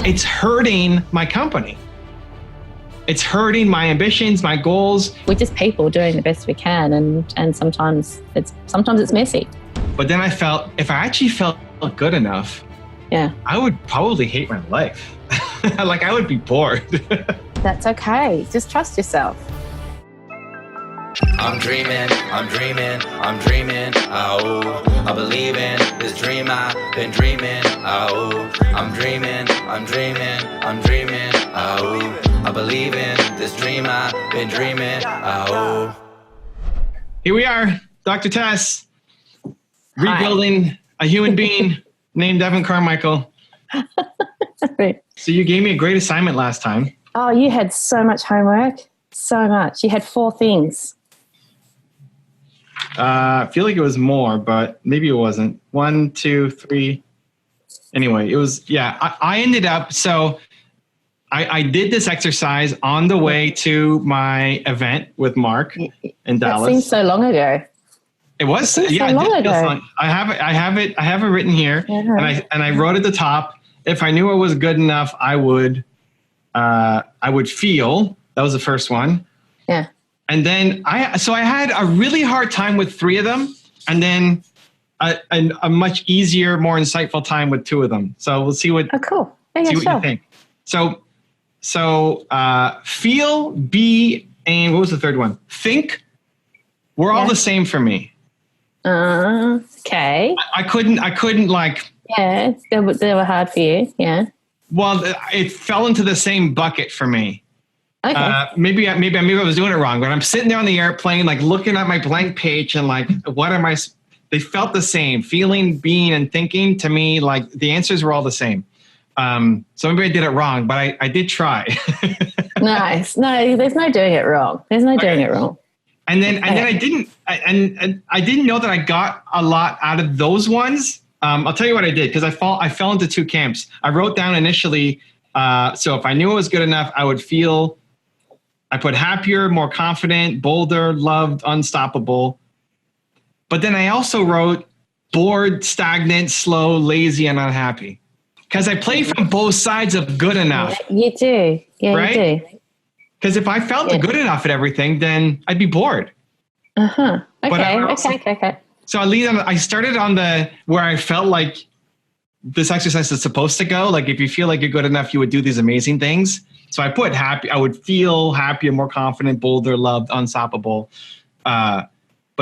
It's hurting my company. It's hurting my ambitions, my goals. We're just people doing the best we can, and sometimes it's messy. But then I felt, if I actually felt good enough, I would probably hate my life. Like, I would be bored. That's okay. Just trust yourself. I'm dreaming, oh, I believe in this dream I've been dreaming, oh, I'm dreaming, oh, I believe in this dream I've been dreaming, oh. Here we are, Dr. Tess, rebuilding a human being named Evan Carmichael. So you gave me a great assignment last time. Oh, you had so much homework, so much. You had 4 things. I feel like it was more, but maybe it wasn't. 1, 2, 3. Anyway, it was, I ended up, so I did this exercise on the way to my event with Mark in Dallas. That seems so long ago. It was, so long ago. I have it written here, and I wrote at the top, if I knew it was good enough, I would feel. That was the first one. Yeah. And then I had a really hard time with 3 of them, and then a much easier, more insightful time with 2 of them. So we'll see what cool. See what you think. So feel, be, and what was the third one? Think. We're all the same for me. Okay. I couldn't like. Yeah, they were hard for you. Yeah. Well, it fell into the same bucket for me. Okay. Maybe I was doing it wrong, but I'm sitting there on the airplane, like looking at my blank page and like, what am I? They felt the same. Feeling, being, and thinking to me, like the answers were all the same. So maybe I did it wrong, but I did try. Nice. No, there's no doing it wrong. There's no doing it wrong. And then I didn't know that I got a lot out of those ones. I'll tell you what I did, because I fell into 2 camps. I wrote down initially. So if I knew it was good enough, I would feel. I put happier, more confident, bolder, loved, unstoppable. But then I also wrote bored, stagnant, slow, lazy, and unhappy. Because I play from both sides of good enough. You do. Yeah, right? You do. Because if I felt good enough at everything, then I'd be bored. Okay. Okay. So I started on where I felt like this exercise is supposed to go. Like, if you feel like you're good enough, you would do these amazing things. So I put happy. I would feel happier, more confident, bolder, loved, unstoppable. But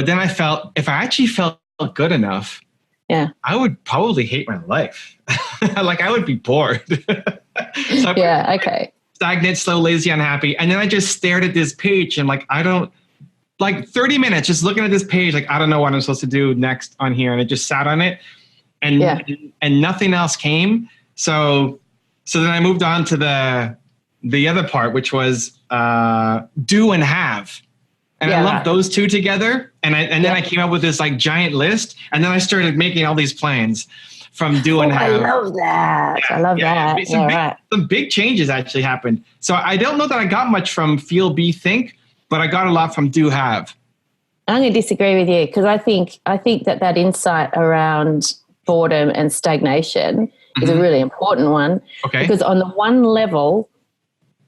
then I felt, if I actually felt good enough, I would probably hate my life. Like, I would be bored. So okay. Stagnant, slow, lazy, unhappy. And then I just stared at this page and like, 30 minutes just looking at this page, like, I don't know what I'm supposed to do next on here. And I just sat on it and nothing else came. So then I moved on to the other part, which was do and have. And I lumped those 2 together. And then I came up with this like giant list. And then I started making all these plans from do and have. I love that. I love that. Some big changes actually happened. So I don't know that I got much from feel, be, think, but I got a lot from do, have. I'm going to disagree with you, because I think that insight around boredom and stagnation is a really important one. Okay. Because on the one level,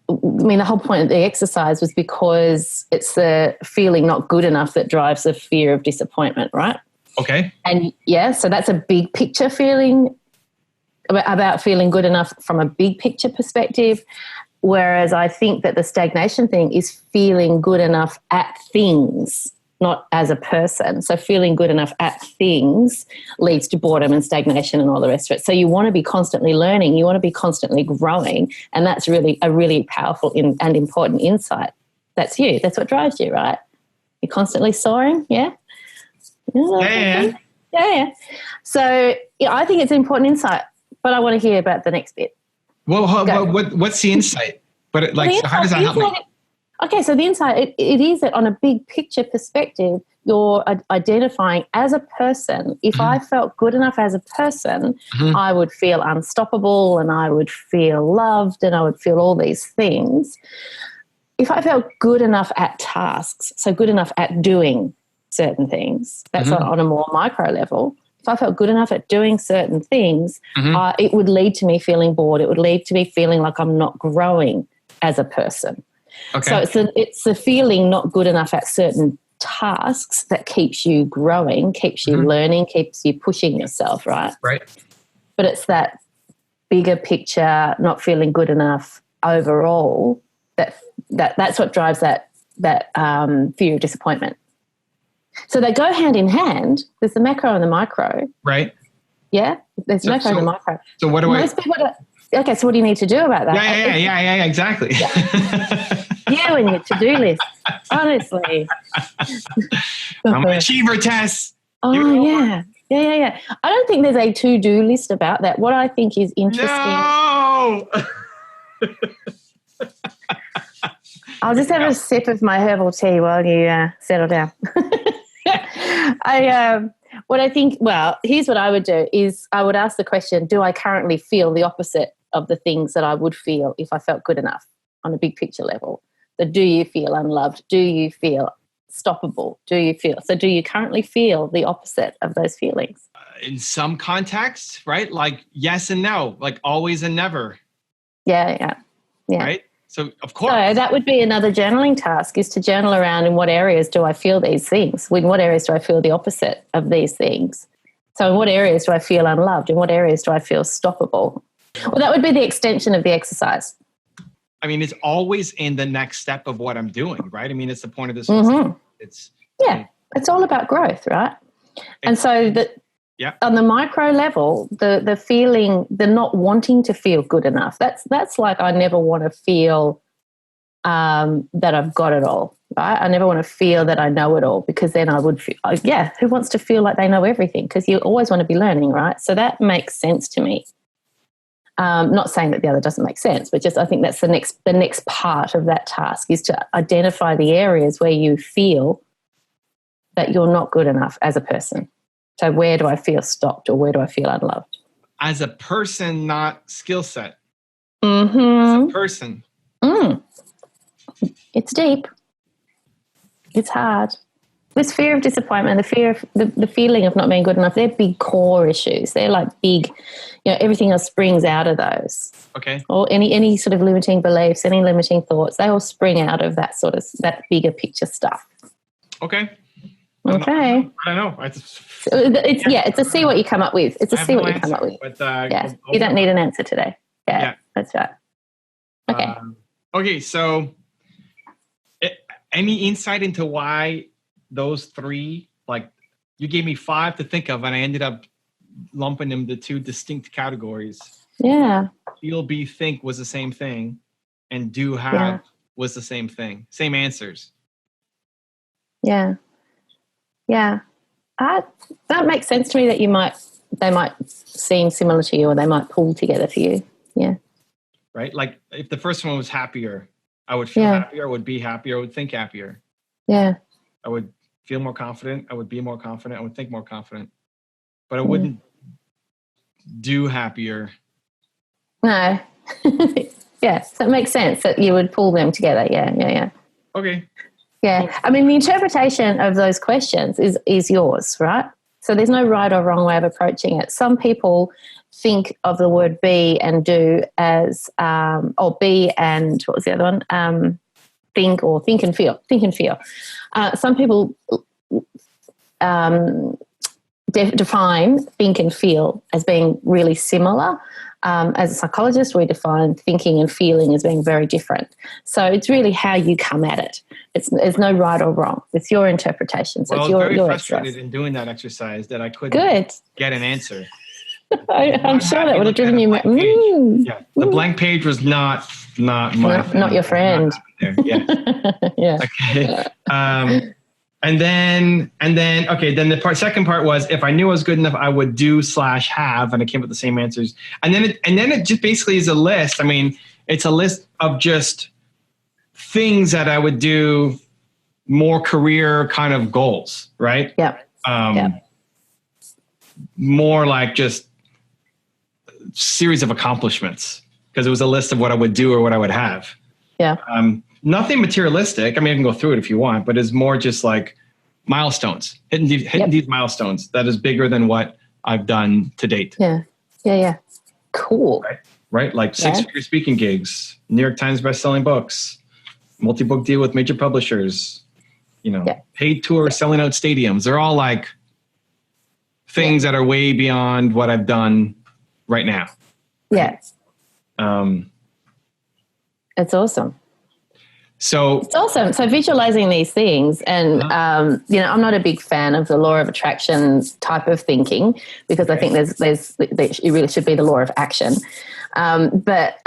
I mean, the whole point of the exercise was because it's the feeling not good enough that drives the fear of disappointment, right? Okay. And so that's a big picture feeling about feeling good enough from a big picture perspective. Whereas I think that the stagnation thing is feeling good enough at things, not as a person. So feeling good enough at things leads to boredom and stagnation and all the rest of it. So you want to be constantly learning. You want to be constantly growing. And that's really a really powerful and important insight. That's you. That's what drives you, right? You're constantly soaring, yeah? Yeah. So I think it's an important insight, but I want to hear about the next bit. Well, what's the insight? But so how does that help me? Okay, so the insight, it is that on a big picture perspective, you're identifying as a person. If I felt good enough as a person, I would feel unstoppable and I would feel loved and I would feel all these things. If I felt good enough at tasks, so good enough at doing certain things, that's on a more micro level, if I felt good enough at doing certain things, it would lead to me feeling bored. It would lead to me feeling like I'm not growing as a person. Okay. So it's the feeling not good enough at certain tasks that keeps you growing, keeps you learning, keeps you pushing yourself, right? Right. But it's that bigger picture, not feeling good enough overall, that's what drives that fear of disappointment. So they go hand in hand. There's the macro and the micro. Right. Yeah? There's macro and the micro. So what do Most people okay, so what do you need to do about that? Yeah, exactly. You and your to-do list, honestly. I'm an achiever, Tess. Oh, yeah. Yeah. I don't think there's a to-do list about that. What I think is interesting. No! I'll just have a sip of my herbal tea while you settle down. Here's what I would do is I would ask the question, do I currently feel the opposite of the things that I would feel if I felt good enough on a big picture level? So do you feel unloved? Do you feel stoppable? Do you currently feel the opposite of those feelings? In some contexts, right? Like yes and no, like always and never. Yeah. Right? So, of course. So that would be another journaling task, is to journal around in what areas do I feel these things? In what areas do I feel the opposite of these things? So in what areas do I feel unloved? In what areas do I feel stoppable? Well, that would be the extension of the exercise. I mean, it's always in the next step of what I'm doing, right? I mean, it's the point of this. It's all about growth, right? And so on the micro level, the feeling, the not wanting to feel good enough, that's like I never want to feel that I've got it all, right? I never want to feel that I know it all, because then I would feel, who wants to feel like they know everything? Because you always want to be learning, right? So that makes sense to me. Not saying that the other doesn't make sense, but just I think that's the next part of that task, is to identify the areas where you feel that you're not good enough as a person. So where do I feel stopped, or where do I feel unloved? As a person, not skill set. Mm-hmm. As a person. It's deep. It's hard. This fear of disappointment, the fear of the feeling of not being good enough, they're big core issues. They're like big, everything else springs out of those. Okay. Or any sort of limiting beliefs, any limiting thoughts, they all spring out of that bigger picture stuff. Okay. Okay. I don't know. It's a see what you come up with. It's a see what you come up with. But, you don't need an answer today. Yeah. That's right. Okay. Okay. So, any insight into why those three, like you gave me 5 to think of, and I ended up lumping them to 2 distinct categories. Yeah. Feel, be, think was the same thing, and do, have was the same thing. Same answers. Yeah. Yeah. That makes sense to me that they might seem similar to you, or they might pull together for you. Yeah. Right? Like if the first one was happier, I would feel happier, I would be happier, I would think happier. Yeah. I would feel more confident, I would be more confident, I would think more confident. But I wouldn't do happier. No. Yeah. So it makes sense that you would pull them together. Yeah. Okay. Yeah. I mean, the interpretation of those questions is yours, right? So there's no right or wrong way of approaching it. Some people think of the word be and do as, or be and what was the other one? Think, or think and feel. Think and feel. Some people define think and feel as being really similar. As a psychologist, we define thinking and feeling as being very different. So it's really how you come at it. There's no right or wrong. It's your interpretation. So well, it's I was very frustrated exercise. in doing that exercise that I couldn't get an answer. I'm sure that would have driven you. Yeah, the blank page was not my thing. Not your friend. Yeah. Yeah. Okay. And then the second part was, if I knew I was good enough, I would do/have, and I came up with the same answers. And then it just basically is a list. I mean, it's a list of just things that I would do, more career kind of goals, right? Yeah. More like just series of accomplishments, because it was a list of what I would do or what I would have. Yeah. Nothing materialistic. I mean, I can go through it if you want, but it's more just like milestones, hitting these milestones that is bigger than what I've done to date. Yeah. Cool. Right? Like 6-figure speaking gigs, New York Times bestselling books, multi-book deal with major publishers, paid tours, selling out stadiums. They're all like things that are way beyond what I've done right now. Yeah. It's awesome. So it's awesome. So visualizing these things, and I'm not a big fan of the law of attraction type of thinking, because I think it really should be the law of action. But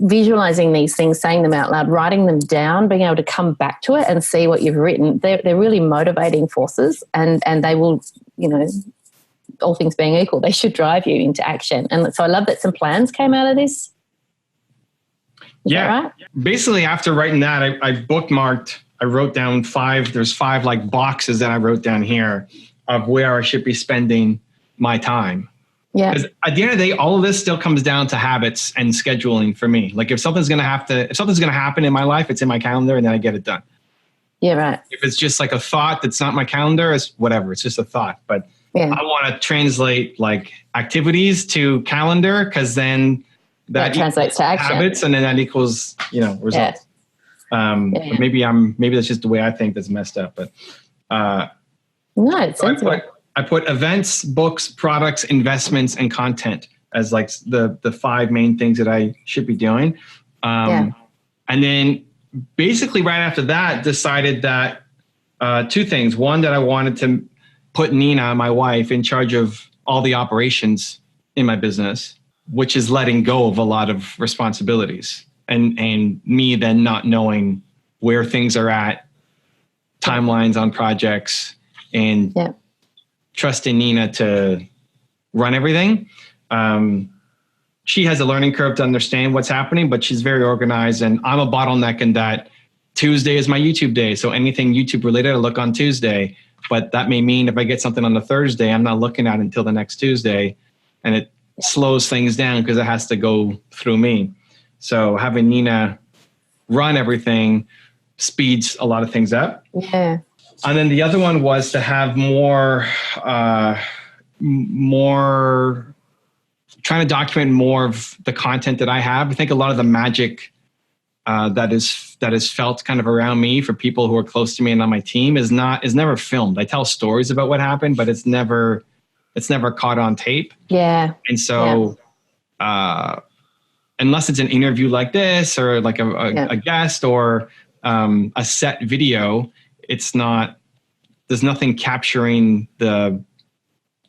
visualizing these things, saying them out loud, writing them down, being able to come back to it and see what you've written, they're really motivating forces, and they will, all things being equal, they should drive you into action. And so I love that some plans came out of this. Is that right? Basically, after writing that, I bookmarked, I wrote down there's 5 like boxes that I wrote down here of where I should be spending my time. Yeah. Because at the end of the day, all of this still comes down to habits and scheduling for me. Like if something's going to happen in my life, it's in my calendar and then I get it done. Yeah, right. If it's just like a thought that's not my calendar, it's whatever. It's just a thought. But I want to translate like activities to calendar, because then that translates to action. Habits, and then that equals, results. But maybe that's just the way I think that's messed up. But no, it's sensible. I put events, books, products, investments, and content as like the 5 main things that I should be doing. And then basically right after that, decided that 2 things. One, that I wanted to put Nina, my wife, in charge of all the operations in my business, which is letting go of a lot of responsibilities, and me then not knowing where things are at, timelines on projects, and trusting Nina to run everything. She has a learning curve to understand what's happening, but she's very organized, and I'm a bottleneck in that Tuesday is my YouTube day. So anything YouTube related, I look on Tuesday, but that may mean if I get something on the Thursday, I'm not looking at it until the next Tuesday, and it slows things down because it has to go through me. So having Nina run everything speeds a lot of things up. Yeah. And then the other one was to have more trying to document more of the content that I have. I think a lot of the magic that is felt kind of around me for people who are close to me and on my team is never filmed. I tell stories about what happened, but it's never caught on tape. Yeah. And so, unless it's an interview like this, or like a guest, or a set video, there's nothing capturing the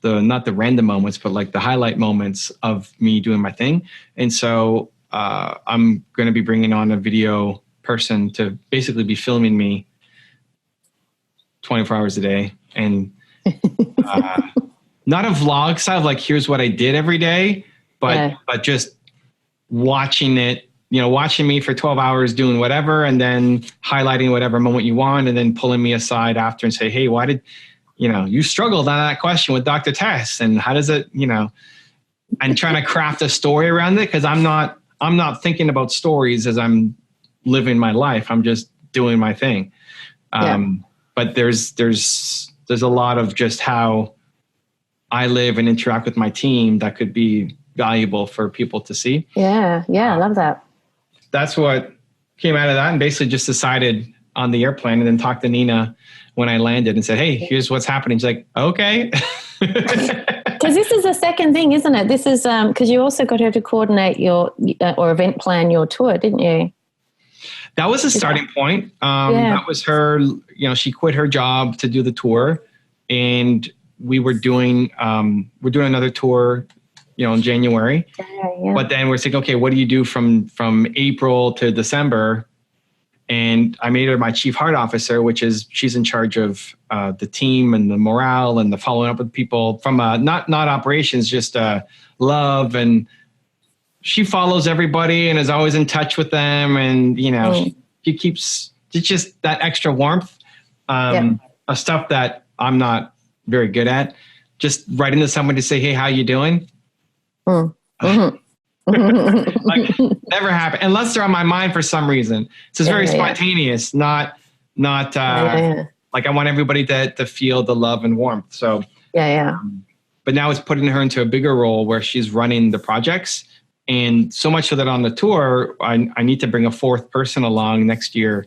not the random moments, but like the highlight moments of me doing my thing. And so, I'm going to be bringing on a video person to basically be filming me 24 hours a day, and, not a vlog style of like, here's what I did every day, but just watching it, watching me for 12 hours doing whatever, and then highlighting whatever moment you want, and then pulling me aside after and say, hey, why did, you struggled on that question with Dr. Tess, and how does it, and trying to craft a story around it. Cause I'm not thinking about stories as I'm living my life. I'm just doing my thing. But there's a lot of just how I live and interact with my team that could be valuable for people to see. Yeah. I love that. That's what came out of that, and basically just decided on the airplane, and then talked to Nina when I landed and said, hey, here's what's happening. She's like, okay. Because this is the second thing, isn't it? This is because you also got her to coordinate your or event plan your tour, didn't you? That was a starting point. That was her, she quit her job to do the tour, and we're doing another tour, in January. But then we're thinking, okay, what do you do from April to December? And I made her my chief heart officer, which is she's in charge of the team and the morale and the following up with people from not operations, just love. And she follows everybody and is always in touch with them. And, she keeps, it's just that extra warmth of stuff that I'm not very good at. Just writing to someone to say, hey, how you doing? Like never happened unless they're on my mind for some reason. So it's very spontaneous, not like I want everybody to feel the love and warmth. So but now it's putting her into a bigger role where she's running the projects. And so much so that on the tour, I need to bring a fourth person along next year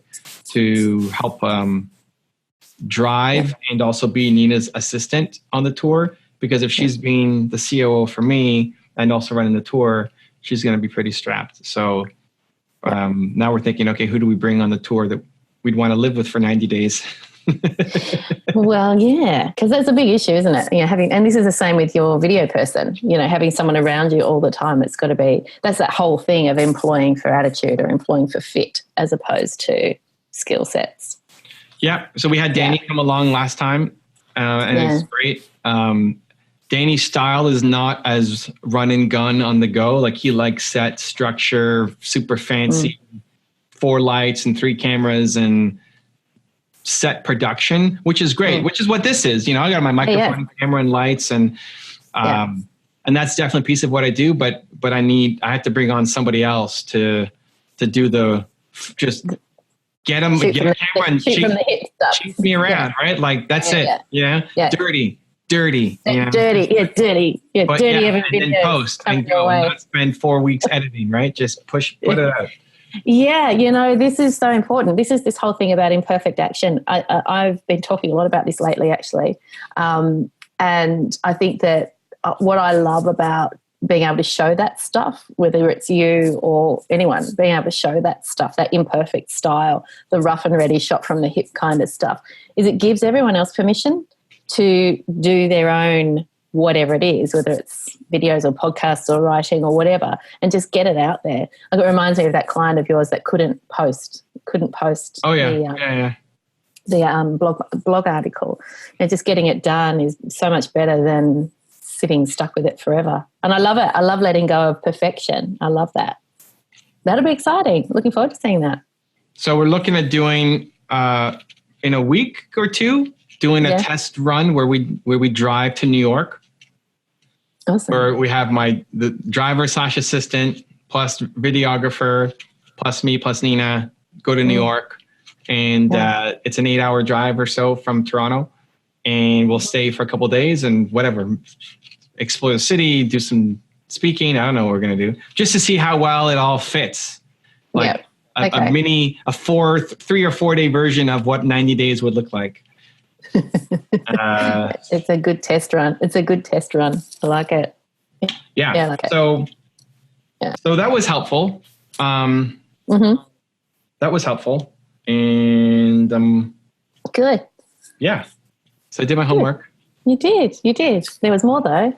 to help drive and also be Nina's assistant on the tour. Because if she's being the COO for me and also running the tour, she's going to be pretty strapped. So now we're thinking, okay, who do we bring on the tour that we'd want to live with for 90 days? Well, yeah, because that's a big issue, isn't it? And this is the same with your video person, having someone around you all the time. It's got to be, that's that whole thing of employing for attitude or employing for fit as opposed to skill sets. Yeah. So we had Danny come along last time and it's great. Danny's style is not as run and gun on the go. Like he likes set structure, super fancy, 4 lights and 3 cameras and set production, which is great, which is what this is. I got my microphone, camera, and lights, and that's definitely a piece of what I do. But I have to bring on somebody else to do the just get a camera and shoot me around, right? Like that's it. Dirty. Dirty. But dirty. And then post and go. And not spend 4 weeks editing, right? Just put it out. Yeah, this is so important. This is this whole thing about imperfect action. I've been talking a lot about this lately, actually. And I think that what I love about being able to show that stuff, whether it's you or anyone, being able to show that stuff, that imperfect style, the rough and ready shot from the hip kind of stuff, is it gives everyone else permission to do their own whatever it is, whether it's videos or podcasts or writing or whatever, and just get it out there. Like it reminds me of that client of yours that couldn't post. The blog article. And just getting it done is so much better than sitting stuck with it forever. And I love it. I love letting go of perfection. I love that. That'll be exciting. Looking forward to seeing that. So we're looking at doing in a week or two, doing a test run where we drive to New York. Awesome. Where we have the driver / assistant plus videographer plus me plus Nina go to New York, and it's an 8-hour drive or so from Toronto, and we'll stay for a couple of days and whatever, explore the city, do some speaking. I don't know what we're gonna do, just to see how well it all fits. Like a mini 3 or 4 day version of what 90 days would look like. It's a good test run. I like it. Yeah. I like it. So that was helpful. That was helpful. And good. Yeah. So I did my homework. You did. There was more though.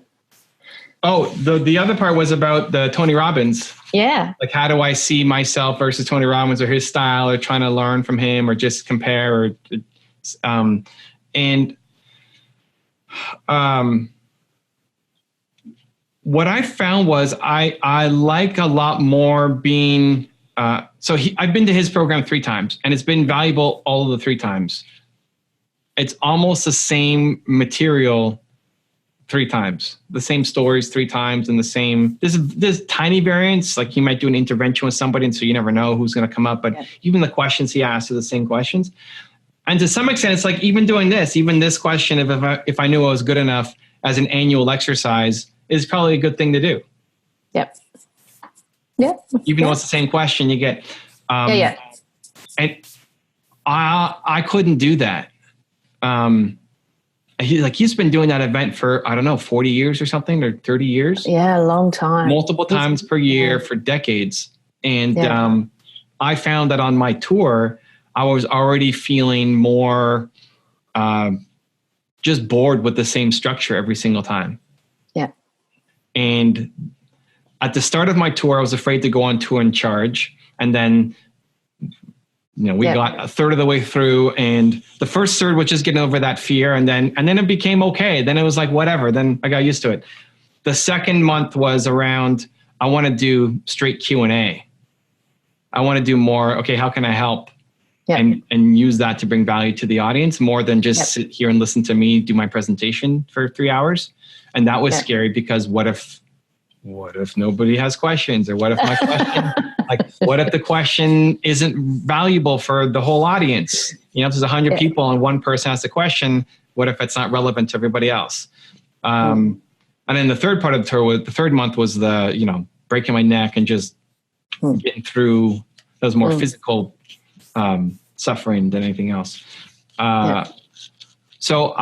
Oh, the other part was about the Tony Robbins. Yeah. Like, how do I see myself versus Tony Robbins or his style, or trying to learn from him, or just compare, or what I found was I like a lot more being, I've been to his program 3 times, and it's been valuable all of the 3 times. It's almost the same material 3 times, the same stories 3 times, and the same, there's tiny variants, like he might do an intervention with somebody, and so you never know who's going to come up, but even the questions he asks are the same questions. And to some extent, it's like even this question of if I knew I was good enough as an annual exercise is probably a good thing to do. Yep. Even though it's the same question, you get. And I couldn't do that. He's been doing that event for, I don't know, 40 years or something, or 30 years. Yeah, a long time. Multiple times per year for decades. And I found that on my tour, I was already feeling more just bored with the same structure every single time. Yeah. And at the start of my tour, I was afraid to go on tour and charge. And then, we got a third of the way through, and the first third was just getting over that fear. And then it became okay. Then it was like, whatever. Then I got used to it. The second month was around, I want to do straight Q&A. I want to do more. Okay, how can I help? And use that to bring value to the audience more than just sit here and listen to me do my presentation for 3 hours. And that was scary, because what if nobody has questions, or what if my question, what if the question isn't valuable for the whole audience? If there's 100 people and one person has a question, what if it's not relevant to everybody else? And then the third part of the tour the third month was breaking my neck and just getting through those more physical suffering than anything else. So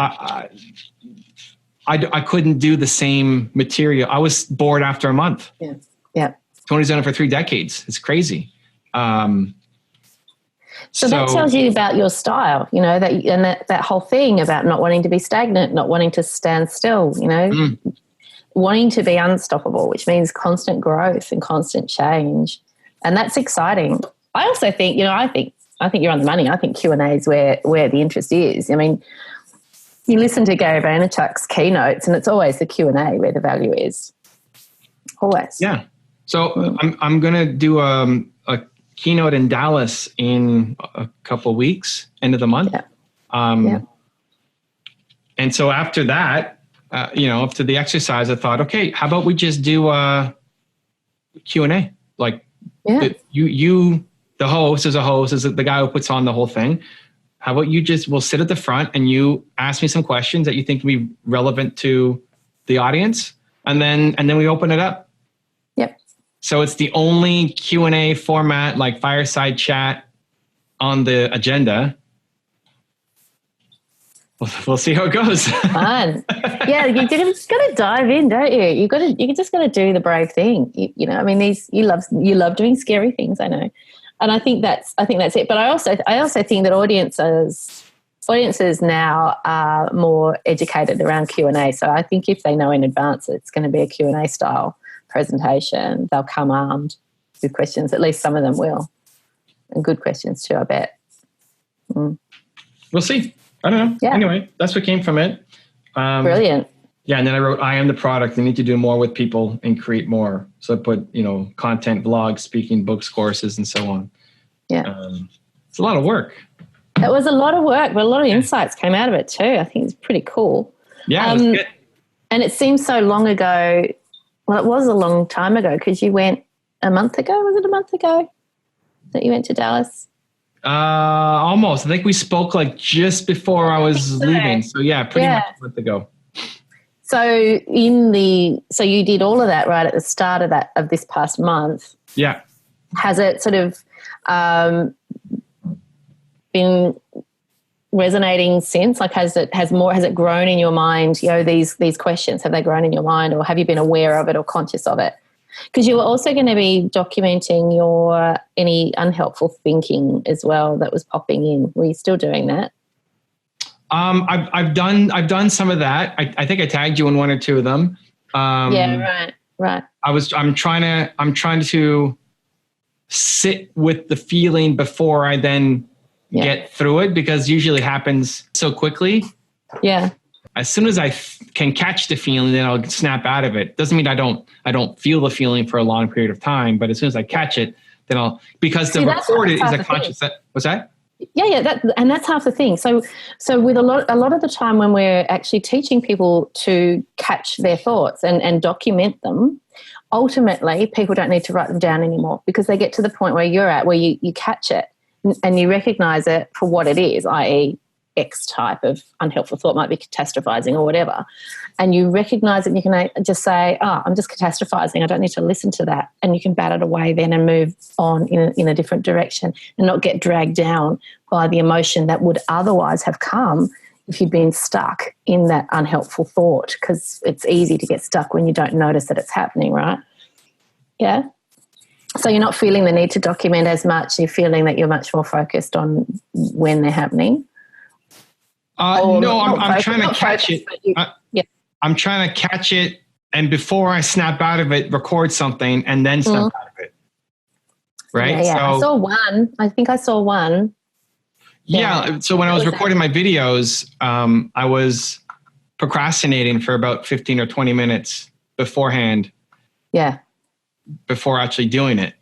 I couldn't do the same material. I was bored after a month. Yeah. Tony's done it for 3 decades. It's crazy. So that tells you about your style, that whole thing about not wanting to be stagnant, not wanting to stand still, wanting to be unstoppable, which means constant growth and constant change. And that's exciting. I also think, I think you're on the money. I think Q&A is where the interest is. I mean, you listen to Gary Vaynerchuk's keynotes and it's always the Q&A where the value is. Always. Yeah. So I'm going to do a keynote in Dallas in a couple of weeks, end of the month. And so after that, after the exercise, I thought, okay, how about we just do a Q&A? Like the host is the guy who puts on the whole thing. How about we'll sit at the front and you ask me some questions that you think can be relevant to the audience. And then we open it up. Yep. So it's the only Q&A format, like fireside chat, on the agenda. We'll see how it goes. Fun. Yeah, you just got to dive in, don't you? You just got to do the brave thing. I mean, you love doing scary things, I know, and I think that's it. But I also think that audiences now are more educated around Q&A. So I think if they know in advance it's going to be a Q&A style presentation, they'll come armed with questions. At least some of them will, and good questions too, I bet. We'll see. I don't know. Yeah. Anyway, that's what came from it. Brilliant. Yeah, and then I wrote, I am the product. I need to do more with people and create more. So I put, content, blogs, speaking, books, courses, and so on. Yeah. It's a lot of work. It was a lot of work, but a lot of insights came out of it too. I think it's pretty cool. Yeah, it was good. And it seems so long ago. Well, it was a long time ago because you went a month ago. Was it a month ago that you went to Dallas? Almost. I think we spoke like just before I was leaving. So yeah, pretty much a month ago. So you did all of that right at the start of this past month. Yeah. Has it sort of been resonating since? Like has it grown in your mind? These questions, have they grown in your mind, or have you been aware of it or conscious of it? Because you were also going to be documenting any unhelpful thinking as well that was popping in. Were you still doing that? I've done some of that. I think I tagged you in one or two of them. Right. I'm trying to sit with the feeling before I then get through it, because usually it happens so quickly. Yeah. As soon as I can catch the feeling, then I'll snap out of it. Doesn't mean I don't feel the feeling for a long period of time, but as soon as I catch it, then because the record is a conscious. What's that? Yeah, that's half the thing. So with a lot of the time when we're actually teaching people to catch their thoughts and document them, ultimately people don't need to write them down anymore, because they get to the point where you're at, where you catch it and you recognize it for what it is, i.e. X type of unhelpful thought, might be catastrophizing or whatever, and you recognize it and you can just say, I'm just catastrophizing, I don't need to listen to that, and you can bat it away then and move on in a different direction and not get dragged down by the emotion that would otherwise have come if you'd been stuck in that unhelpful thought, because it's easy to get stuck when you don't notice that it's happening, right? Yeah. So you're not feeling the need to document as much, you're feeling that you're much more focused on when they're happening. No, I'm trying to catch it. I'm trying to catch it, and before I snap out of it, record something and then snap out of it. Right? Yeah. So, I saw one. I think I saw one. Yeah. So when I was recording my videos, I was procrastinating for about 15 or 20 minutes beforehand. Yeah. Before actually doing it.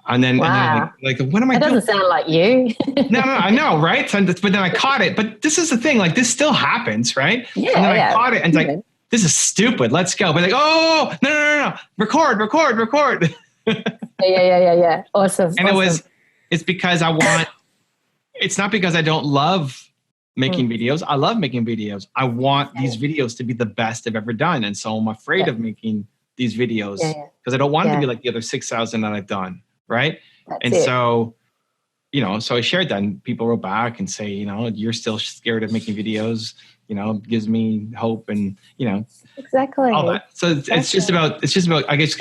And then, what am I doing? That doesn't sound like you. No, I know, right? So, but then I caught it. But this is the thing, like this still happens, right? Yeah. And then I caught it and it's like, this is stupid. Let's go. But like, oh, no. Record. Yeah. Awesome. And it's because it's not because I don't love making videos. I love making videos. I want these videos to be the best I've ever done. And so I'm afraid of making these videos because I don't want it to be like the other 6,000 that I've done. Right. So, you know, so I shared that and people wrote back and say, you know, you're still scared of making videos, you know, gives me hope and, you know, all that. So it's just about, I guess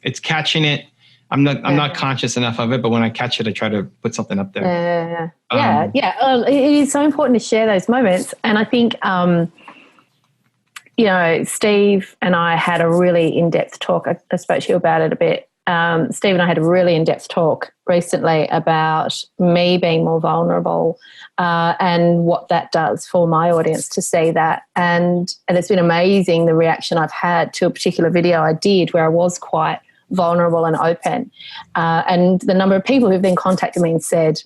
it's catching it. I'm not conscious enough of it, but when I catch it, I try to put something up there. It is so important to share those moments. And I think, you know, Steve and I had a really in-depth talk. I spoke to you about it a bit. Steve and I had a really in-depth talk recently about me being more vulnerable and what that does for my audience to see that. And it's been amazing the reaction I've had to a particular video I did where I was quite vulnerable and open. And the number of people who've then contacted me and said,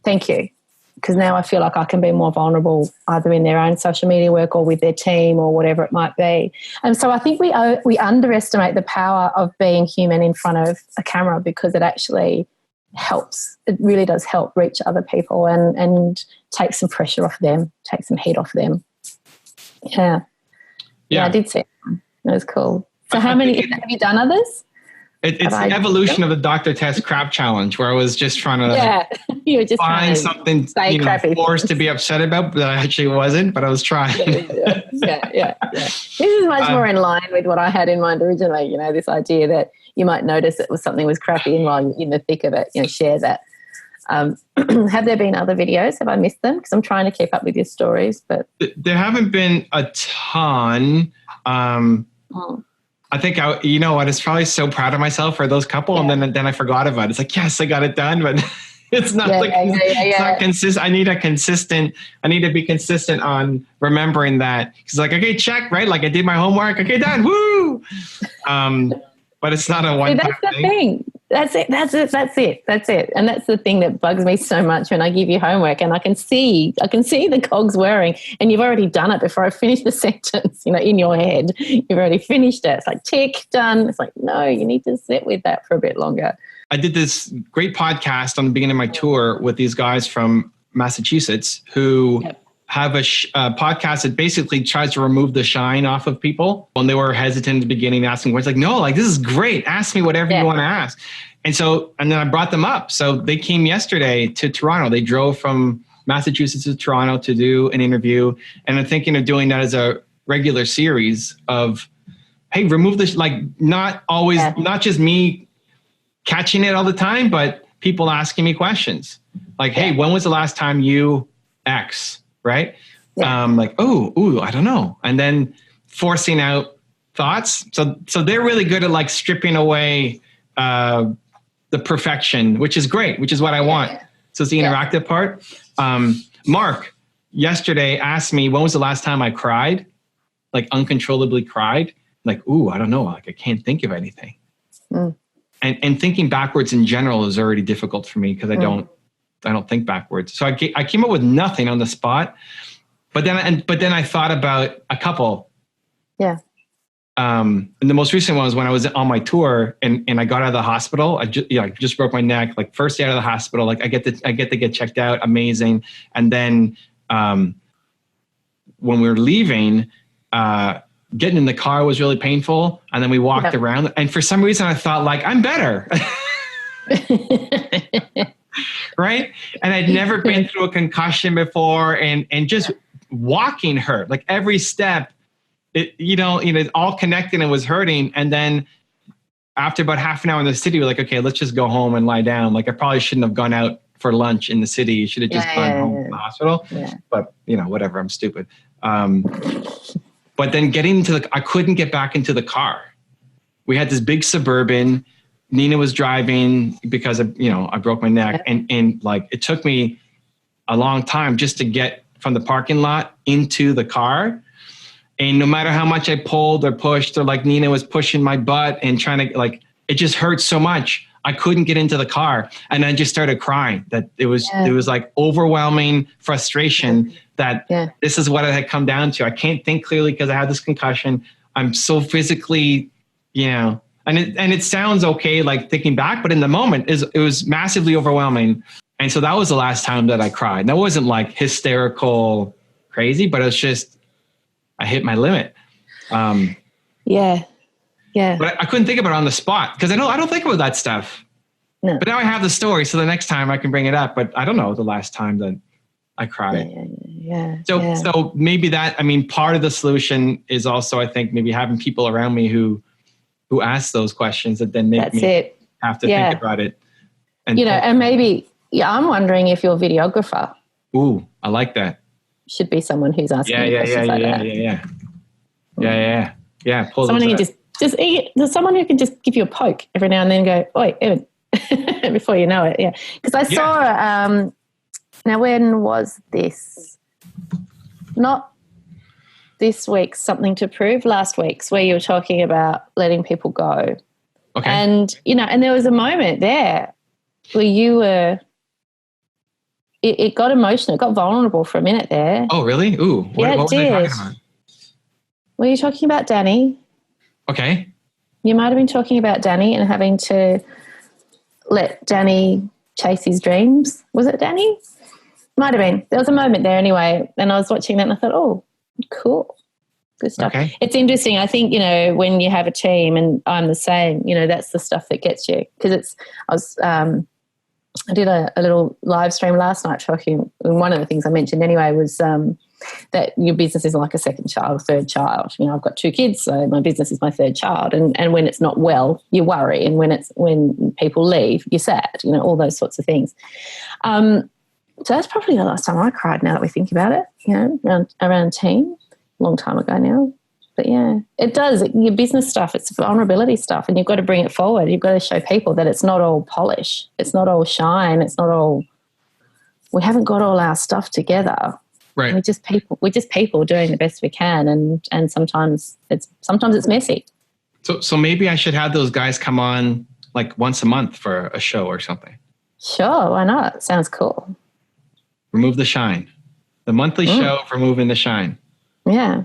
thank you, because now I feel like I can be more vulnerable either in their own social media work or with their team or whatever it might be. And so I think we underestimate the power of being human in front of a camera because it actually helps. It really does help reach other people and take some pressure off them, take some heat off them. Yeah, I did see it. It was cool. So have you done others? It's the evolution of the Dr. Test crap challenge where I was just trying to you were just find something forced to be upset about, but I actually wasn't, but I was trying. Yeah. This is much more in line with what I had in mind originally, you know, this idea that you might notice that something was crappy and while you're in the thick of it, you know, share that. Have there been other videos? Have I missed them? Because I'm trying to keep up with your stories, but there haven't been a ton. I think you know what? I was probably so proud of myself for those couple, and then I forgot about it. It's like, yes, I got it done, but it's not it's not consistent. I need to be consistent on remembering that. It's like, okay, check, right? Like I did my homework. Okay, done. Woo! But it's not a one-time thing. That's it. And that's the thing that bugs me so much when I give you homework and I can see the cogs whirring and you've already done it before I finish the sentence, you know, in your head. You've already finished it. It's like, tick, done. It's like, no, you need to sit with that for a bit longer. I did this great podcast on the beginning of my tour with these guys from Massachusetts who have a podcast that basically tries to remove the shine off of people. When they were hesitant at the beginning, asking words like, no, like, this is great. Ask me whatever you want to ask. And then I brought them up. So they came yesterday to Toronto. They drove from Massachusetts to Toronto to do an interview. And I'm thinking of doing that as a regular series of, hey, remove this, like not just me catching it all the time, but people asking me questions. Like, hey, when was the last time you X? Right? Like, oh, I don't know. And then forcing out thoughts. So they're really good at like stripping away the perfection, which is great, which is what I want. So it's the interactive part. Mark yesterday asked me, when was the last time I cried? Like uncontrollably cried? Like, I don't know. Like I can't think of anything. And thinking backwards in general is already difficult for me because I don't think backwards. So I came up with nothing on the spot, but then I thought about a couple. Yeah. And the most recent one was when I was on my tour and I got out of the hospital. I just broke my neck. Like first day out of the hospital, like I get to get checked out. Amazing. And then when we were leaving, getting in the car was really painful. And then we walked around and for some reason I thought like, I'm better. Right. And I'd never been through a concussion before and just walking hurt, like every step, it all connected and was hurting. And then after about half an hour in the city, we're like, okay, let's just go home and lie down. Like I probably shouldn't have gone out for lunch in the city. You should have just gone home from the hospital. Yeah. But whatever, I'm stupid. But then I couldn't get back into the car. We had this big Suburban. Nina was driving because I broke my neck and like it took me a long time just to get from the parking lot into the car. And no matter how much I pulled or pushed or like Nina was pushing my butt and trying to like, it just hurt so much. I couldn't get into the car. And I just started crying that it was like overwhelming frustration that this is what it had come down to. I can't think clearly because I had this concussion. I'm so physically, And it sounds okay, like thinking back, but in the moment, it was massively overwhelming. And so that was the last time that I cried. And that wasn't like hysterical, crazy, but it's just, I hit my limit. Yeah. But I couldn't think about it on the spot because I don't think about that stuff. No. But now I have the story, so the next time I can bring it up. But I don't know the last time that I cried. Yeah. So maybe that, I mean, part of the solution is also, I think, maybe having people around me who ask those questions that then make me have to think about it. And and maybe, I'm wondering if your videographer. Ooh, I like that. Should be someone who's asking questions like that. Yeah. Pull someone who can there's someone who can just give you a poke every now and then and go, oi, Evan, before you know it. Yeah. Because I saw, now when was this? Not this week's Something to Prove, last week's, where you were talking about letting people go. Okay. And, and there was a moment there where you were, it got emotional, it got vulnerable for a minute there. Oh, really? Ooh. What was I talking about? Were you talking about Danny? Okay. You might have been talking about Danny and having to let Danny chase his dreams. Was it Danny? Might have been. There was a moment there anyway, and I was watching that and I thought, oh, cool. Good stuff. Okay. It's interesting. I think, when you have a team, and I'm the same, that's the stuff that gets you. Because I did a little live stream last night talking, and one of the things I mentioned anyway was that your business is like a second child, third child. I've got 2 kids, so my business is my third child. And when it's not well, you worry. And when people leave, you're sad, all those sorts of things. So that's probably the last time I cried, now that we think about it, around team, a long time ago now. But yeah, it does. Your business stuff, it's vulnerability stuff, and you've got to bring it forward. You've got to show people that it's not all polish. It's not all shine. It's not all, we haven't got all our stuff together. Right. We're just people doing the best we can. And sometimes it's messy. So maybe I should have those guys come on like once a month for a show or something. Sure. Why not? Sounds cool. Remove the shine. The monthly show for removing the shine. Yeah.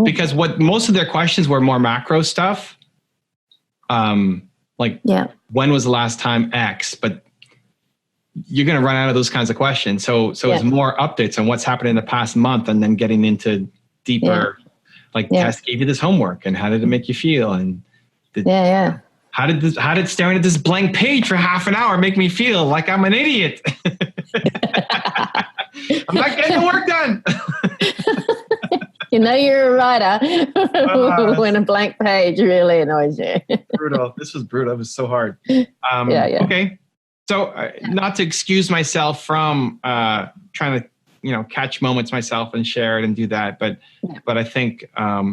Because what most of their questions were more macro stuff. When was the last time X? But you're going to run out of those kinds of questions. So it's more updates on what's happened in the past month, and then getting into deeper, Tess gave you this homework, and how did it make you feel? And how did staring at this blank page for half an hour make me feel like I'm an idiot? I'm not getting the work done. You're a writer when a blank page really annoys you. Brutal. This was brutal. It was so hard. Okay. So not to excuse myself from trying to, catch moments myself and share it and do that. But I think a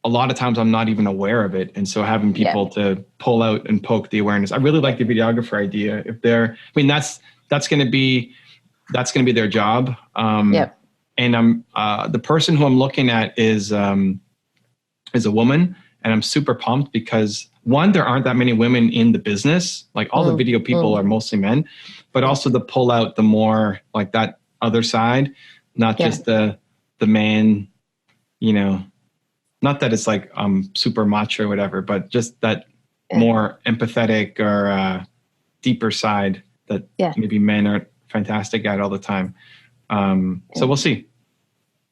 lot of times I'm not even aware of it. And so having people to pull out and poke the awareness. I really like the videographer idea. That's going to be their job. And the person who I'm looking at is a woman, and I'm super pumped because, one, there aren't that many women in the business. Like all the video people are mostly men, but also to pull out the more like that other side, not just the man, not that it's like super macho or whatever, but just that more empathetic or deeper side that maybe men aren't fantastic at all the time. So we'll see.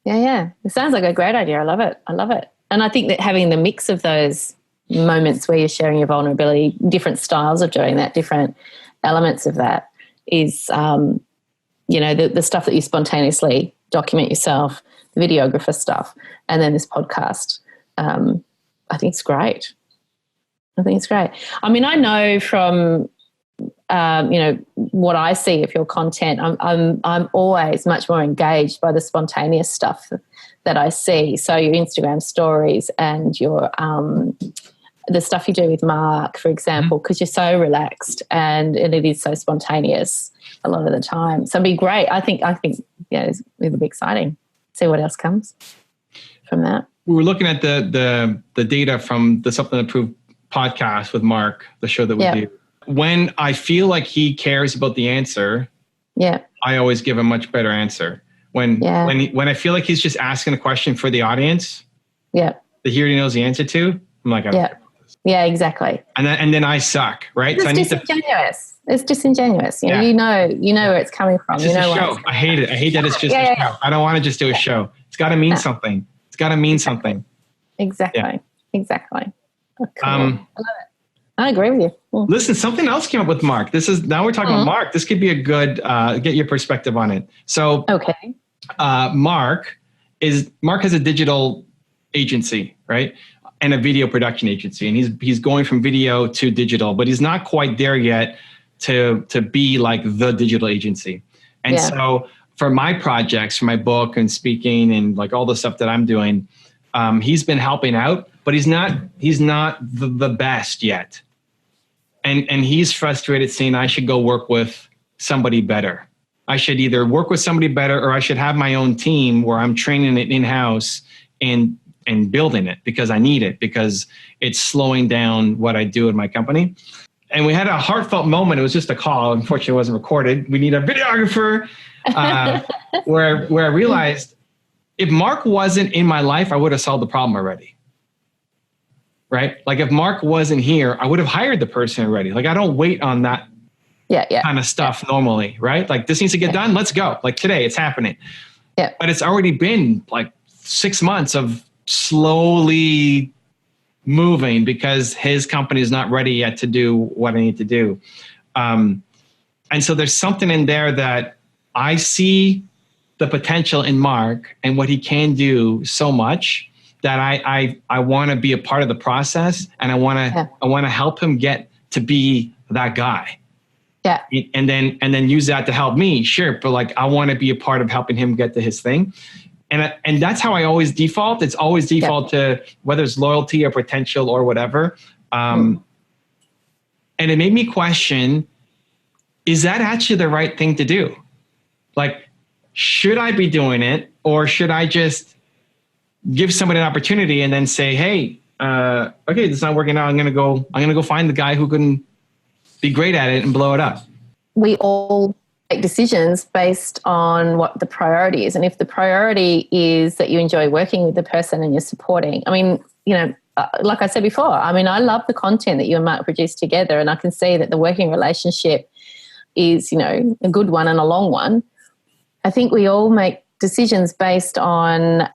Yeah. It sounds like a great idea. I love it. And I think that having the mix of those moments where you're sharing your vulnerability, different styles of doing that, different elements of that is, the stuff that you spontaneously document yourself, the videographer stuff, and then this podcast. I think it's great. I mean, I know from, what I see of your content, I'm always much more engaged by the spontaneous stuff that I see. So your Instagram stories and your the stuff you do with Mark, for example, because you're so relaxed and it is so spontaneous a lot of the time. So it'd be great. I think it'll be exciting. See what else comes from that. We were looking at the data from the Something to Prove podcast with Mark, the show that we do. When I feel like he cares about the answer, I always give a much better answer. When I feel like he's just asking a question for the audience, that he already knows the answer to, I'm like, I don't care about this. Yeah, exactly. And then I suck, right? It's disingenuous. It's disingenuous. You know where it's coming from. It's just a show. I hate it. I hate that it's just a show. I don't want to just do a show. It's got to mean something. It's got to mean something. Exactly. Exactly. Oh, cool. I love it. I agree with you. Listen, something else came up with Mark. Now we're talking about Mark. This could be a good, get your perspective on it. So, okay. Mark has a digital agency, right? And a video production agency. And he's going from video to digital, but he's not quite there yet to be like the digital agency. And so for my projects, for my book and speaking and like all the stuff that I'm doing, he's been helping out, but he's not the best yet. And he's frustrated saying I should go work with somebody better. I should either work with somebody better or I should have my own team where I'm training it in-house and building it because I need it, because it's slowing down what I do in my company. And we had a heartfelt moment. It was just a call. Unfortunately, it wasn't recorded. We need a videographer where I realized if Mark wasn't in my life, I would have solved the problem already. Right? Like if Mark wasn't here, I would have hired the person already. Like I don't wait on that kind of stuff normally, right? Like this needs to get done. Let's go. Like today it's happening. Yeah. But it's already been like 6 months of slowly moving because his company is not ready yet to do what I need to do. And so there's something in there that I see the potential in Mark and what he can do so much that I want to be a part of the process, and I want to help him get to be that guy. Yeah. And then use that to help me. Sure. But like, I want to be a part of helping him get to his thing. And that's how I always default. It's always default to whether it's loyalty or potential or whatever. And it made me question, is that actually the right thing to do? Like, should I be doing it, or should I just give somebody an opportunity and then say, hey, okay, this is not working out. I'm going to go find the guy who can be great at it and blow it up. We all make decisions based on what the priority is. And if the priority is that you enjoy working with the person and you're supporting, I mean, like I said before, I mean, I love the content that you and Mark produce together, and I can see that the working relationship is, a good one and a long one. I think we all make decisions based on,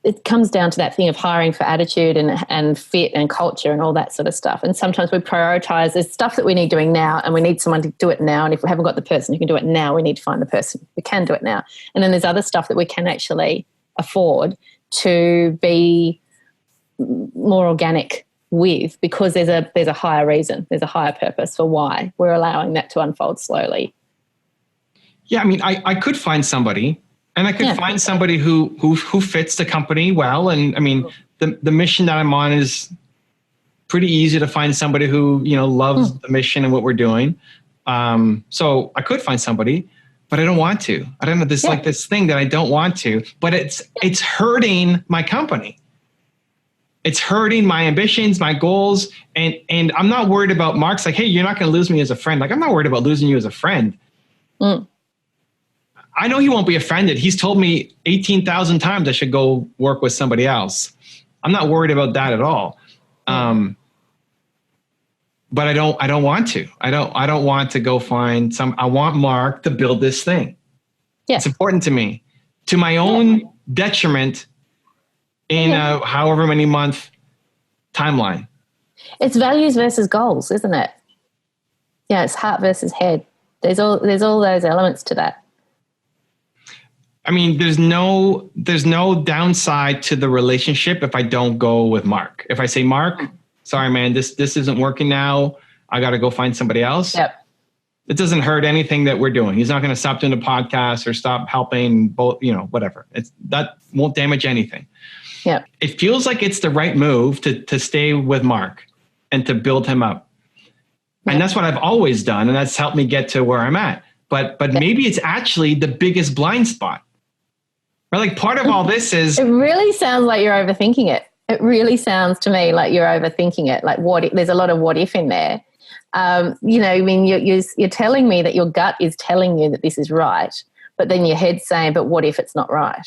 it comes down to that thing of hiring for attitude and fit and culture and all that sort of stuff. And sometimes we prioritize, there's stuff that we need doing now and we need someone to do it now. And if we haven't got the person who can do it now, we need to find the person who can do it now. And then there's other stuff that we can actually afford to be more organic with, because there's a higher reason, there's a higher purpose for why we're allowing that to unfold slowly. Yeah, I mean, I could find somebody, and I could find somebody who fits the company well. And I mean, the mission that I'm on is pretty easy to find somebody who, loves the mission and what we're doing. So I could find somebody, but I don't want to. I don't know, there's like this thing that I don't want to, but it's hurting my company. It's hurting my ambitions, my goals. And I'm not worried about Mark's like, hey, you're not going to lose me as a friend. Like, I'm not worried about losing you as a friend. I know he won't be offended. He's told me 18,000 times I should go work with somebody else. I'm not worried about that at all. But I don't want to. I don't want to go find I want Mark to build this thing. Yeah. It's important to me, to my own detriment in a however many month timeline. It's values versus goals, isn't it? Yeah. It's heart versus head. There's all those elements to that. I mean, there's no downside to the relationship if I don't go with Mark. If I say, Mark, sorry, man, this isn't working now. I got to go find somebody else. Yep. It doesn't hurt anything that we're doing. He's not going to stop doing the podcast or stop helping both, whatever. That won't damage anything. Yeah. It feels like it's the right move to stay with Mark and to build him up. Yep. And that's what I've always done. And that's helped me get to where I'm at. But maybe it's actually the biggest blind spot. Like part of all this is... It really sounds like you're overthinking it. It really sounds to me like you're overthinking it. Like there's a lot of what if in there. I mean, you're telling me that your gut is telling you that this is right, but then your head's saying, but what if it's not right?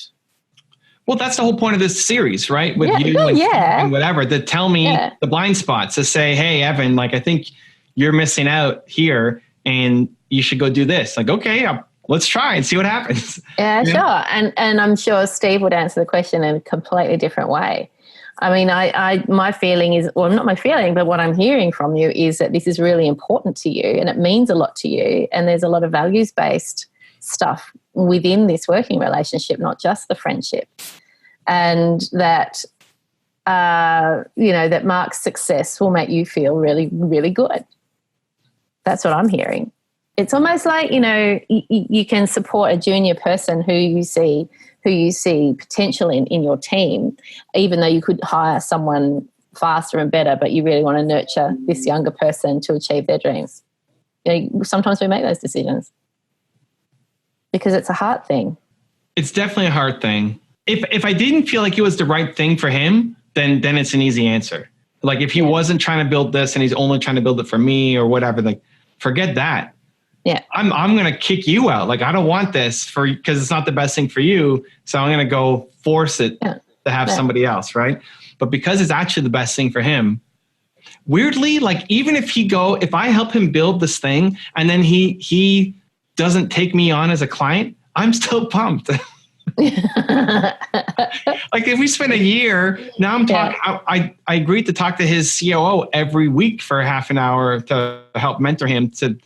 Well, that's the whole point of this series, right? With you and whatever, to tell me the blind spots, to say, hey, Evan, like, I think you're missing out here and you should go do this. Like, okay, let's try and see what happens. Yeah, sure. And I'm sure Steve would answer the question in a completely different way. I mean, my feeling is, well, not my feeling, but what I'm hearing from you is that this is really important to you and it means a lot to you. And there's a lot of values-based stuff within this working relationship, not just the friendship. And that, that Mark's success will make you feel really, really good. That's what I'm hearing. It's almost like, you can support a junior person who you see potential in your team, even though you could hire someone faster and better, but you really want to nurture this younger person to achieve their dreams. Sometimes we make those decisions because it's a heart thing. It's definitely a hard thing. If I didn't feel like it was the right thing for him, then it's an easy answer. Like if he wasn't trying to build this and he's only trying to build it for me or whatever, like forget that. Yeah. I'm going to kick you out. Like, I don't want this because it's not the best thing for you. So I'm going to go force it to have somebody else. Right. But because it's actually the best thing for him, weirdly, like even if I help him build this thing and then he doesn't take me on as a client, I'm still pumped. Like if we spend a year, now I'm talking, I agreed to talk to his COO every week for half an hour to help mentor him to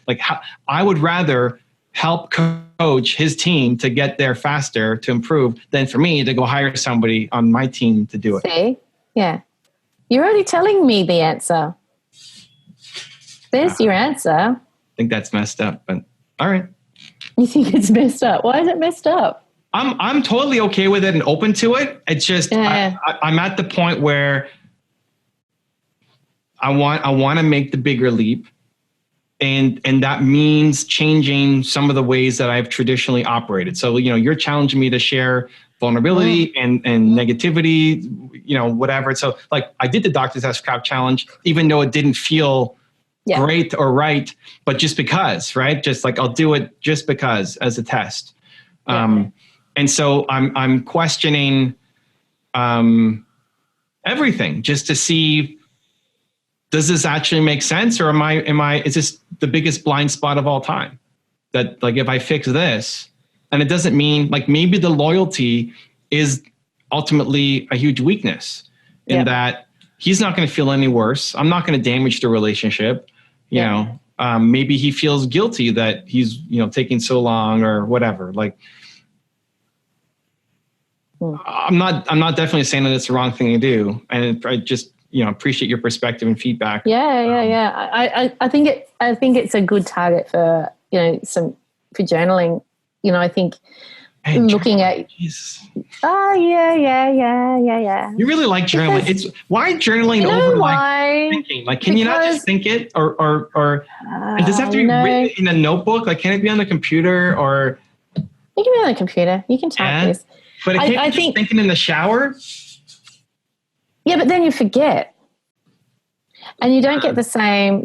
I would rather help coach his team to get there faster, to improve, than for me to go hire somebody on my team to do it. See? Yeah. You're already telling me the answer. There's your answer. I think that's messed up, but all right. You think it's messed up? Why is it messed up? I'm totally okay with it and open to it. It's just I'm at the point where I want to make the bigger leap, and that means changing some of the ways that I've traditionally operated. So you're challenging me to share vulnerability and negativity, whatever. So like I did the Doctor's Ask Crap challenge, even though it didn't feel great or right, but just because, right? Just like I'll do it just because as a test. And so I'm questioning everything just to see, does this actually make sense, or is this the biggest blind spot of all time? That like if I fix this, and it doesn't mean like maybe the loyalty is ultimately a huge weakness in that he's not going to feel any worse. I'm not going to damage the relationship. Maybe he feels guilty that he's taking so long or whatever. Like. I'm not definitely saying that it's the wrong thing to do. And I just, appreciate your perspective and feedback. Yeah. I think it's a good target for, for journaling. I think looking at. Jesus. Oh, yeah. You really like journaling. It's why journaling over like thinking? Like, can you not just think it or does it have to be written in a notebook? Like, can it be on the computer or? It can be on the computer. You can type this. But it can't be just thinking in the shower. Yeah, but then you forget. And you don't get the same,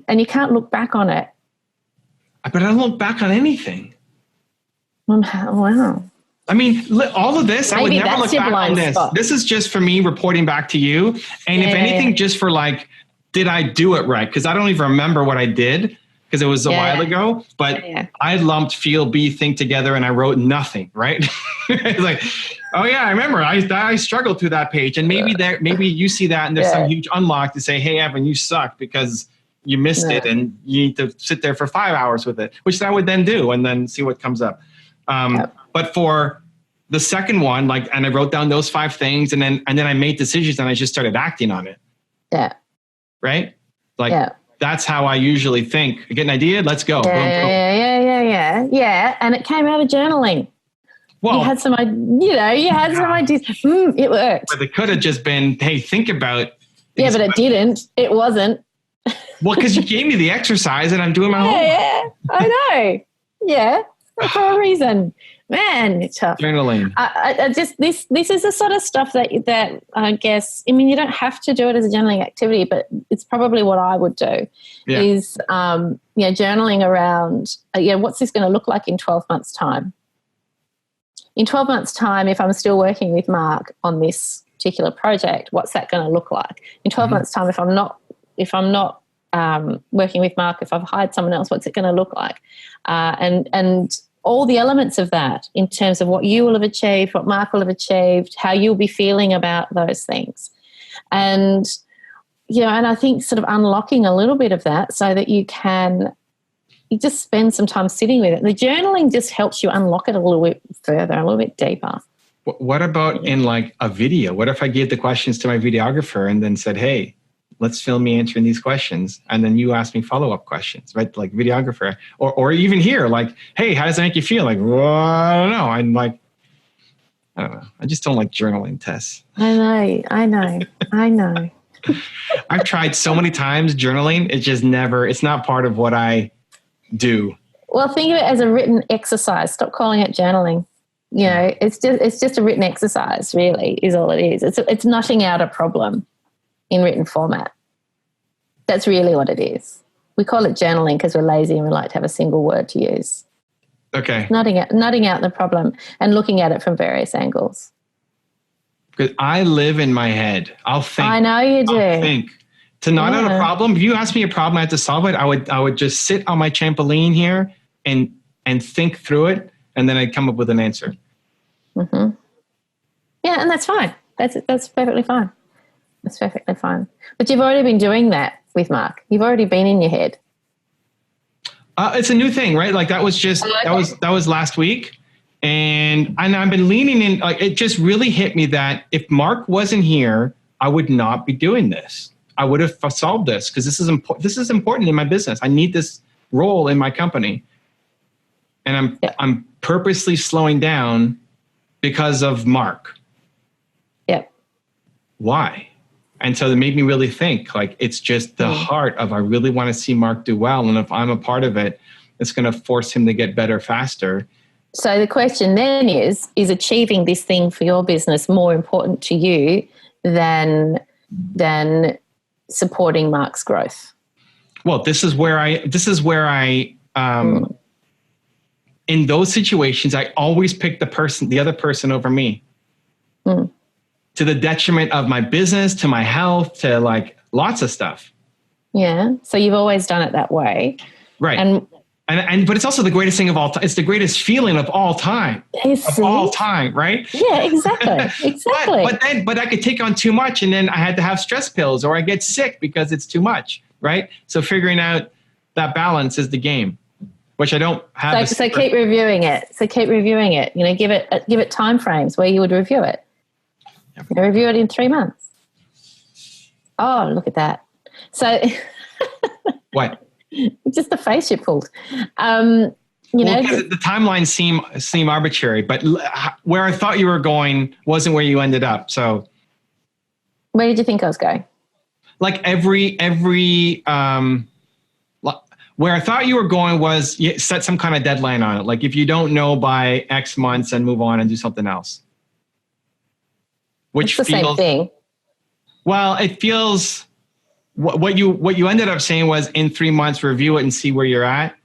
and you can't look back on it. But I don't look back on anything. Wow. I mean, all of this, I would never look back on this. This is just for me reporting back to you. And if anything, just for like, did I do it right? Because I don't even remember what I did. Because it was a while ago, but I lumped feel, be, think together, and I wrote nothing, right? It's like, oh yeah, I remember. I struggled through that page, and maybe you see that, and there's some huge unlock to say, hey, Evan, you suck because you missed it, and you need to sit there for 5 hours with it, which I would then do, and then see what comes up. But for the second one, and I wrote down those 5 things, and then I made decisions, and I just started acting on it. Yeah. Right. That's how I usually think. I get an idea, let's go. Yeah. And it came out of journaling. Well, you had some ideas. It worked. But it could have just been, hey, think about. Yeah, but it didn't. It wasn't. Well, because you gave me the exercise and I'm doing my homework. Yeah, I know. Yeah, for a reason. Man, it's tough. Journaling. I just this is the sort of stuff that I guess. I mean, you don't have to do it as a journaling activity, but it's probably what I would do. Yeah. Is journaling around. What's this going to look like in 12 months' time? in 12 months' time, if I'm still working with Mark on this particular project, what's that going to look like? In 12 months' time, if I'm not working with Mark, if I've hired someone else, what's it going to look like? And all the elements of that in terms of what you will have achieved, what Mark will have achieved, how you'll be feeling about those things. And, and I think sort of unlocking a little bit of that so that you just spend some time sitting with it. The journaling just helps you unlock it a little bit further, a little bit deeper. What about in like a video? What if I gave the questions to my videographer and then said, hey, let's film me answering these questions, and then you ask me follow-up questions, right? Like videographer, or even here, like, hey, how does that make you feel? Like, well, I don't know. I don't know. I just don't like journaling tests. I know. I've tried so many times journaling. It's not part of what I do. Well, think of it as a written exercise. Stop calling it journaling. It's just a written exercise, really, is all it is. It's knotting out a problem in written format. That's really what it is. We call it journaling because we're lazy and we like to have a single word to use. Okay. Nutting out the problem and looking at it from various angles. Because I live in my head. I'll think. I know you do. I'll think. To not have a problem, if you ask me a problem, I have to solve it, I would just sit on my trampoline here and think through it, and then I'd come up with an answer. Mm-hmm. Yeah, and that's fine. That's perfectly fine. That's perfectly fine. But you've already been doing that with Mark. You've already been in your head. It's a new thing, right? Like that was that was last week. And I've been leaning in, like, it just really hit me that if Mark wasn't here, I would not be doing this. I would have solved this because this is important in my business. I need this role in my company. And I'm purposely slowing down because of Mark. Yep. Why? And so it made me really think, like, it's just the heart of, I really want to see Mark do well. And if I'm a part of it, it's going to force him to get better faster. So the question then is achieving this thing for your business more important to you than supporting Mark's growth? Well, this is where I in those situations, I always pick the other person over me. To the detriment of my business, to my health, to like lots of stuff. Yeah. So you've always done it that way. Right. But it's also the greatest thing of all time. It's the greatest feeling of all time. All time, right? Yeah, exactly. Exactly. But I could take on too much, and then I had to have stress pills, or I get sick because it's too much, right? So figuring out that balance is the game, which I don't have. So keep reviewing it. Give it time frames where you would review it. Review it in 3 months. Oh, look at that. So what? Just the face you pulled. The timelines seem arbitrary, but where I thought you were going wasn't where you ended up. So where did you think I was going? Like where I thought you were going was you set some kind of deadline on it. Like if you don't know by X months, and move on and do something else. Which it's the same thing. Well, it feels what you ended up saying was in 3 months, review it and see where you're at.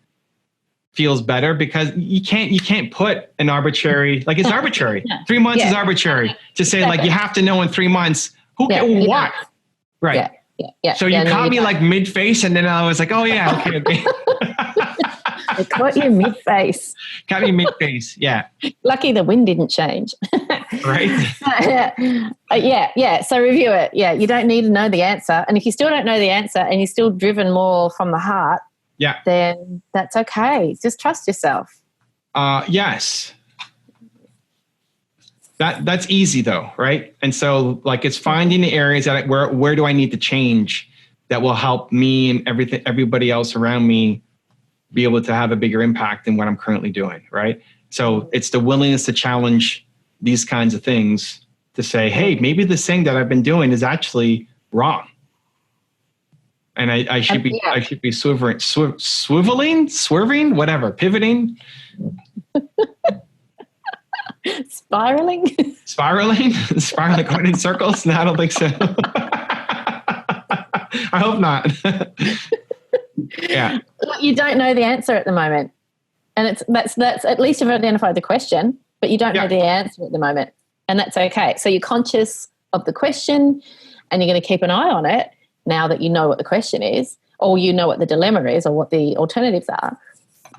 Feels better because you can't put an arbitrary, like it's arbitrary. 3 months is arbitrary to say like you have to know in 3 months who can what. Right. Yeah. So you caught me like mid-face, and then I was like, oh yeah, okay. I caught you mid-face. Caught me mid-face, yeah. Lucky the wind didn't change. Right? Yeah. So review it. Yeah, you don't need to know the answer. And if you still don't know the answer and you're still driven more from the heart, then that's okay. Just trust yourself. Yes. That's easy though, right? And so like it's finding the areas that where do I need to change that will help me and everybody else around me be able to have a bigger impact than what I'm currently doing, right? So it's the willingness to challenge these kinds of things to say, hey, maybe this thing that I've been doing is actually wrong. And I should be swerving, whatever, pivoting. Spiraling, going in circles? No, I don't think so. I hope not. Yeah. You don't know the answer at the moment. And that's at least you've identified the question. but you don't know the answer at the moment. And that's okay. So you're conscious of the question and you're going to keep an eye on it now that you know what the question is, or you know what the dilemma is, or what the alternatives are.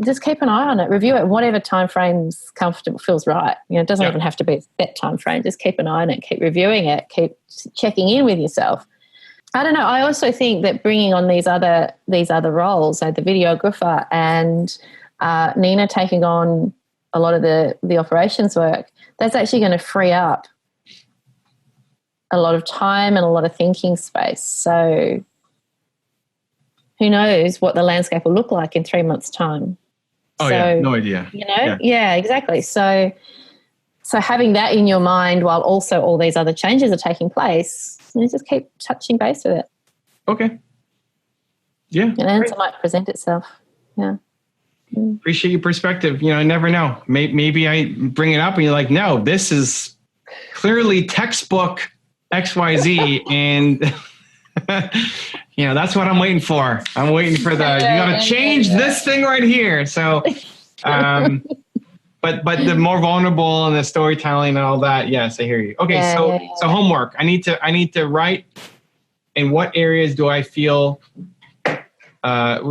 Just keep an eye on it, review it, whatever time frame's comfortable, feels right. You know, it doesn't even have to be a set time frame. Just keep an eye on it, keep reviewing it, keep checking in with yourself. I don't know. I also think that bringing on these other roles, so the videographer and Nina taking on a lot of the operations work, that's actually going to free up a lot of time and a lot of thinking space. So who knows what the landscape will look like in 3 months' time. Oh, so, no idea. You know? Yeah, exactly. So having that in your mind while also all these other changes are taking place, you just keep touching base with it. Okay. Yeah. An answer might present itself. Yeah. Appreciate your perspective. You know, I never know. Maybe I bring it up and you're like, no, this is clearly textbook XYZ. And, you know, that's what I'm waiting for. I'm waiting for you got to change this thing right here. So, but the more vulnerable and the storytelling and all that. Yes, I hear you. Okay. So homework. I need to write. In what areas do I feel that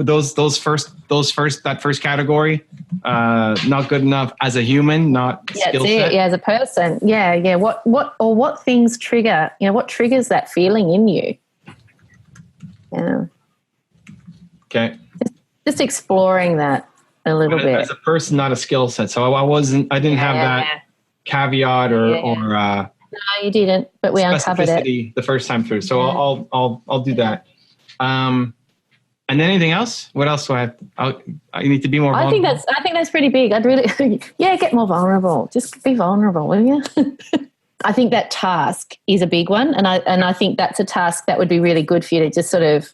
first category, not good enough as a human, not skill set? Yeah, as a person. Yeah. What things trigger, you know, what triggers that feeling in you? Yeah. Okay. Just exploring that a little bit. As a person, not a skill set. So I didn't have that caveat or no, you didn't, but we uncovered it the first time through. So I'll do that. And then anything else? What else do I have? I need to be more vulnerable. I think that's pretty big. I'd really, get more vulnerable. Just be vulnerable, will you? I think that task is a big one. And I think that's a task that would be really good for you to just sort of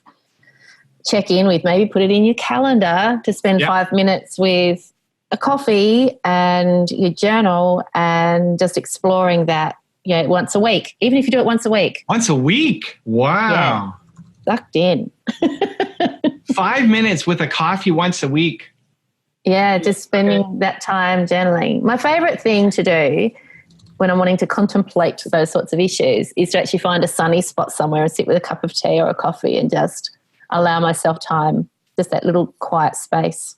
check in with, maybe put it in your calendar to spend 5 minutes with a coffee and your journal and just exploring that. Yeah, once a week. Even if you do it once a week. Once a week? Wow. Yeah. Sucked in. 5 minutes with a coffee once a week. Yeah, just spending that time journaling. My favourite thing to do when I'm wanting to contemplate those sorts of issues is to actually find a sunny spot somewhere and sit with a cup of tea or a coffee and just allow myself time, just that little quiet space.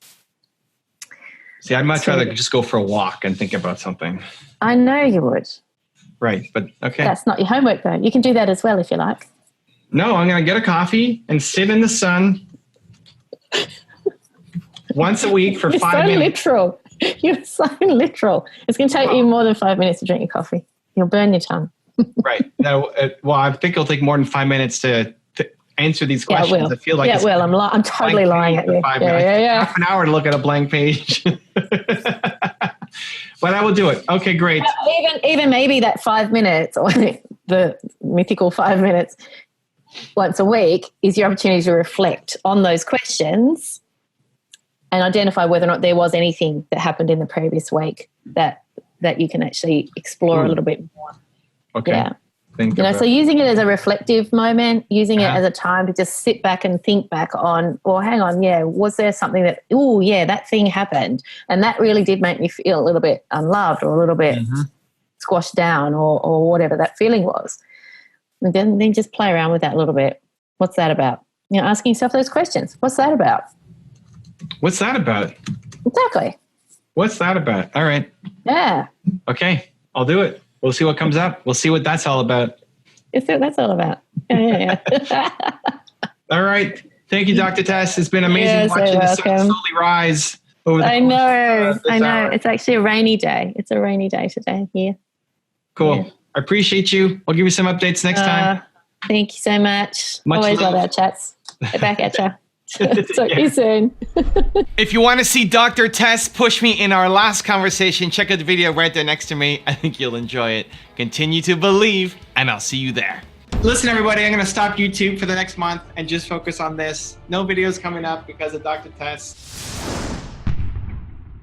See, I'd much rather just go for a walk and think about something. I know you would. Right, but okay. That's not your homework though. You can do that as well if you like. No, I'm going to get a coffee and sit in the sun once a week for 5 minutes. You're so literal. It's going to take you more than 5 minutes to drink your coffee. You'll burn your tongue. Right. No, I think it'll take more than 5 minutes to answer these questions. Yeah, it will. I feel like I'm totally lying at you. Yeah. Half an hour to look at a blank page. But I will do it. Okay, great. Even maybe that 5 minutes, or the mythical 5 minutes once a week, is your opportunity to reflect on those questions and identify whether or not there was anything that happened in the previous week that you can actually explore a little bit more. Okay. Yeah. So using it as a reflective moment, using it as a time to just sit back and think back on, well, hang on, was there something that, that thing happened and that really did make me feel a little bit unloved or a little bit squashed down or whatever that feeling was. And then just play around with that a little bit. What's that about? You know, asking yourself those questions. What's that about? What's that about? Exactly. What's that about? All right. Yeah. Okay, I'll do it. We'll see what comes up. We'll see what that's all about. You'll see what that's all about. Yeah. All right. Thank you, Dr. Tess. It's been amazing watching the sun slowly rise over the I know. hour. It's actually a rainy day. It's a rainy day today here. Cool. Yeah. I appreciate you. I'll give you some updates next time. Thank you so much. love. Always love our chats. Get back at you. Talk to you soon. If you want to see Dr. Tess push me in our last conversation, check out the video right there next to me. I think you'll enjoy it. Continue to believe, and I'll see you there. Listen, everybody, I'm going to stop YouTube for the next month and just focus on this. No videos coming up because of Dr. Tess.